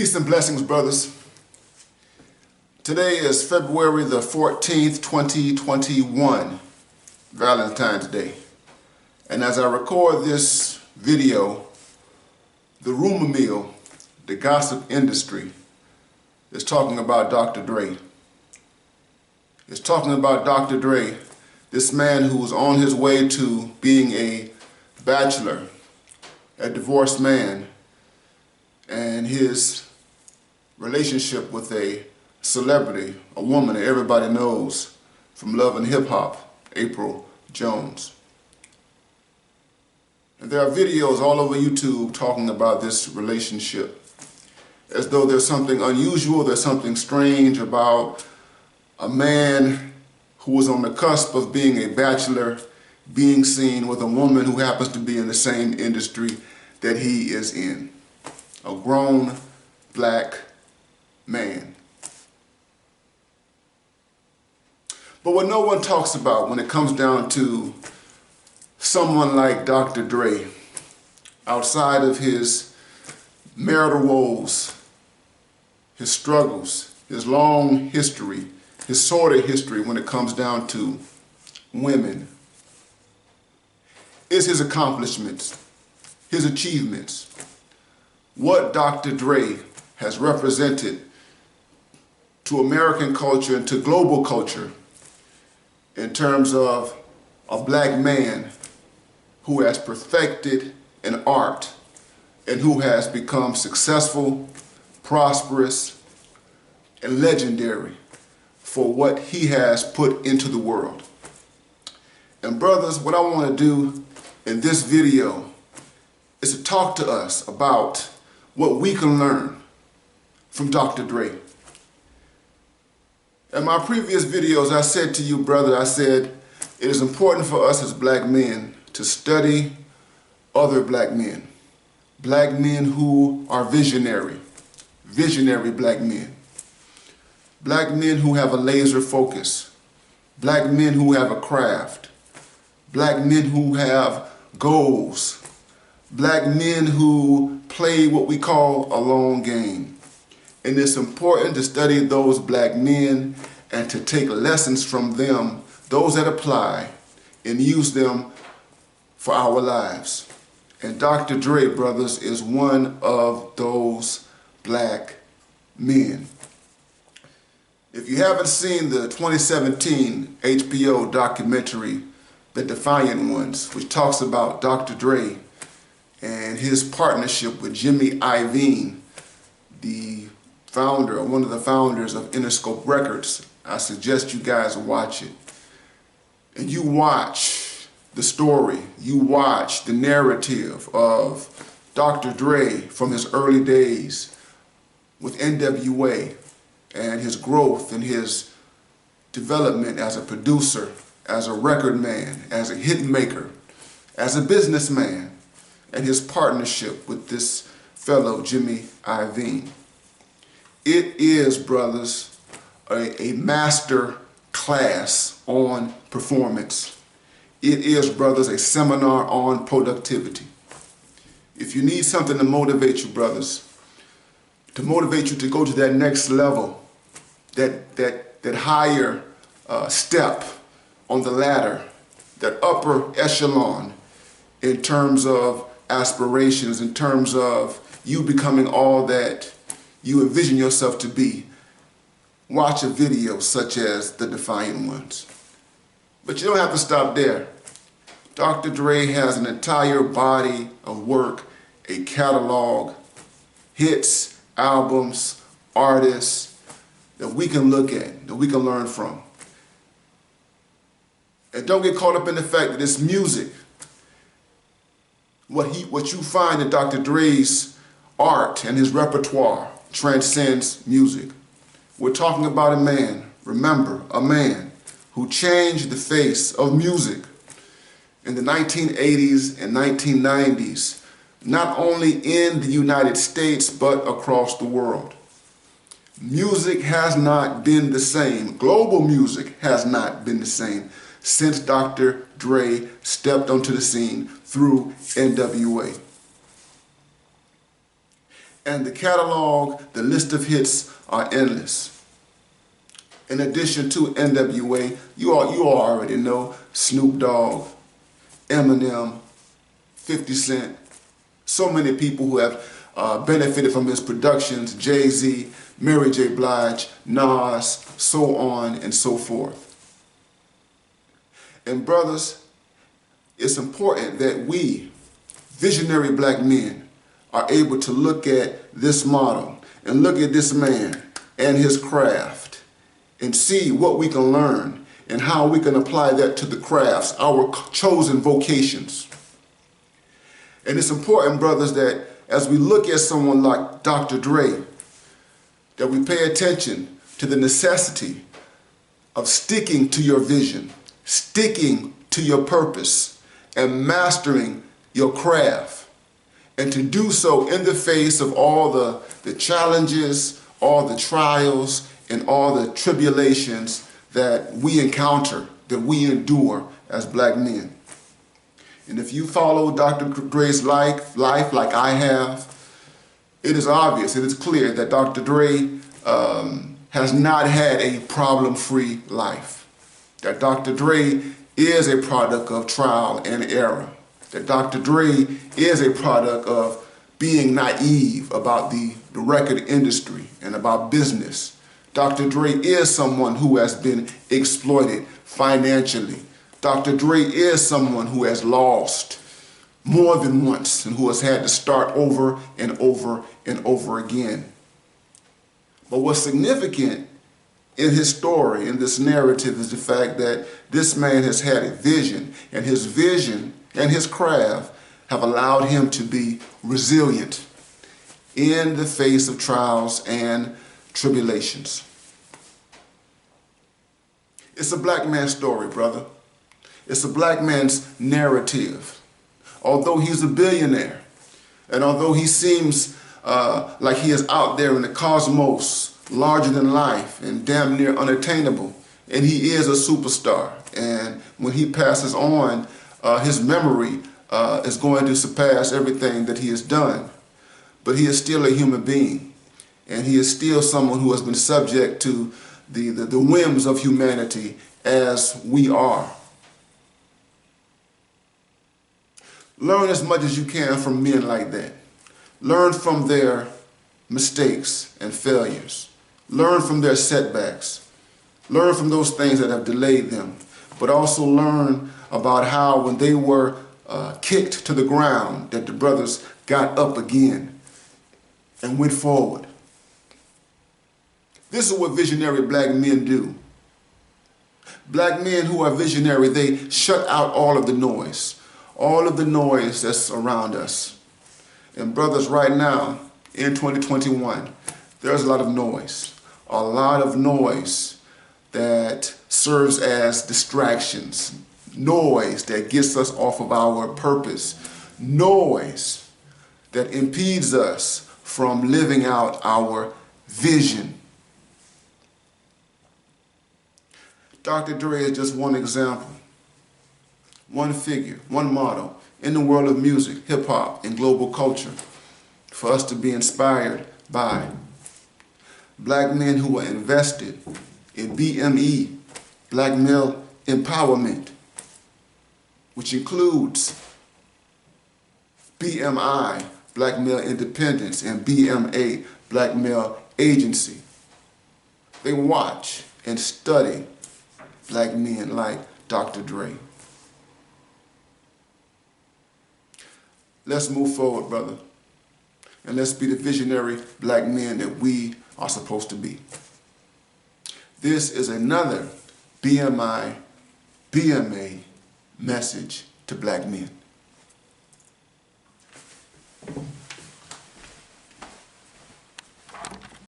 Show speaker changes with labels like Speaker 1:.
Speaker 1: Peace and blessings, brothers. Today is February the 14th, 2021, Valentine's Day. And as I record this video, the rumor mill, the gossip industry, is talking about Dr. Dre. It's talking about Dr. Dre, this man who was on his way to being a bachelor, a divorced man, and his relationship with a celebrity, a woman that everybody knows from Love and Hip Hop, April Jones. And there are videos all over YouTube talking about this relationship, as though there's something unusual, there's something strange about a man who was on the cusp of being a bachelor being seen with a woman who happens to be in the same industry that he is in. A grown black man. But what no one talks about when it comes down to someone like Dr. Dre, outside of his marital woes, his struggles, his long history, his sordid history when it comes down to women, is his accomplishments, his achievements. What Dr. Dre has represented to American culture and to global culture in terms of a black man who has perfected an art and who has become successful, prosperous, and legendary for what he has put into the world. And brothers, what I want to do in this video is to talk to us about what we can learn from Dr. Dre. In my previous videos, I said to you, brother, I said, it is important for us as black men to study other black men who are visionary black men who have a laser focus, black men who have a craft, black men who have goals, black men who play what we call a long game. And it's important to study those black men and to take lessons from them, those that apply, and use them for our lives. And Dr. Dre, brothers, is one of those black men. If you haven't seen the 2017 HBO documentary, The Defiant Ones, which talks about Dr. Dre and his partnership with Jimmy Iovine, the founder, or one of the founders of Interscope Records, I suggest you guys watch it. And you watch the story, you watch the narrative of Dr. Dre from his early days with NWA and his growth and his development as a producer, as a record man, as a hit maker, as a businessman, and his partnership with this fellow, Jimmy Iovine. It is, brothers, a master class on performance. It is, brothers, a seminar on productivity. If you need something to motivate you, brothers, to motivate you to go to that next level, that higher step on the ladder, that upper echelon in terms of aspirations, in terms of you becoming all that you envision yourself to be, watch a video such as The Defiant Ones. But you don't have to stop there. Dr. Dre has an entire body of work, a catalog, hits, albums, artists that we can look at, that we can learn from. And don't get caught up in the fact that it's music. What you find in Dr. Dre's art and his repertoire transcends music. We're talking about a man, remember, a man who changed the face of music in the 1980s and 1990s, not only in the United States, but across the world. Music has not been the same. Global music has not been the same since Dr. Dre stepped onto the scene through NWA. And the catalog, the list of hits are endless. In addition to NWA, you all already know Snoop Dogg, Eminem, 50 Cent, so many people who have benefited from his productions, Jay-Z, Mary J. Blige, Nas, so on and so forth. And brothers, it's important that we, visionary black men, are able to look at this model and look at this man and his craft and see what we can learn and how we can apply that to the crafts, our chosen vocations. And it's important, brothers, that as we look at someone like Dr. Dre, that we pay attention to the necessity of sticking to your vision, sticking to your purpose, and mastering your craft. And to do so in the face of all the challenges, all the trials, and all the tribulations that we encounter, that we endure as black men. And if you follow Dr. Dre's life like I have, it is obvious, it is clear that Dr. Dre has not had a problem-free life. That Dr. Dre is a product of trial and error. That Dr. Dre is a product of being naive about the record industry and about business. Dr. Dre is someone who has been exploited financially. Dr. Dre is someone who has lost more than once and who has had to start over and over and over again. But what's significant in his story, in this narrative, is the fact that this man has had a vision, and his vision and his craft have allowed him to be resilient in the face of trials and tribulations. It's a black man's story, brother. It's a black man's narrative. Although he's a billionaire, and although he seems like he is out there in the cosmos, larger than life and damn near unattainable, and he is a superstar, and when he passes on, his memory is going to surpass everything that he has done. But he is still a human being, and he is still someone who has been subject to the whims of humanity as we are. Learn as much as you can from men like that. Learn from their mistakes and failures. Learn from their setbacks. Learn from those things that have delayed them. But also learn about how when they were kicked to the ground, that the brothers got up again and went forward. This is what visionary black men do. Black men who are visionary, they shut out all of the noise that's around us. And brothers, right now, in 2021, there's a lot of noise that serves as distractions, noise that gets us off of our purpose, noise that impedes us from living out our vision. Dr. Dre is just one example, one figure, one model in the world of music, hip-hop, and global culture for us to be inspired by. Black men who are invested in BME, Black Male Empowerment, which includes BMI, Black Male Independence, and BMA, Black Male Agency. They watch and study black men like Dr. Dre. Let's move forward, brother, and let's be the visionary black men that we are supposed to be. This is another BMI, BMA message to black men.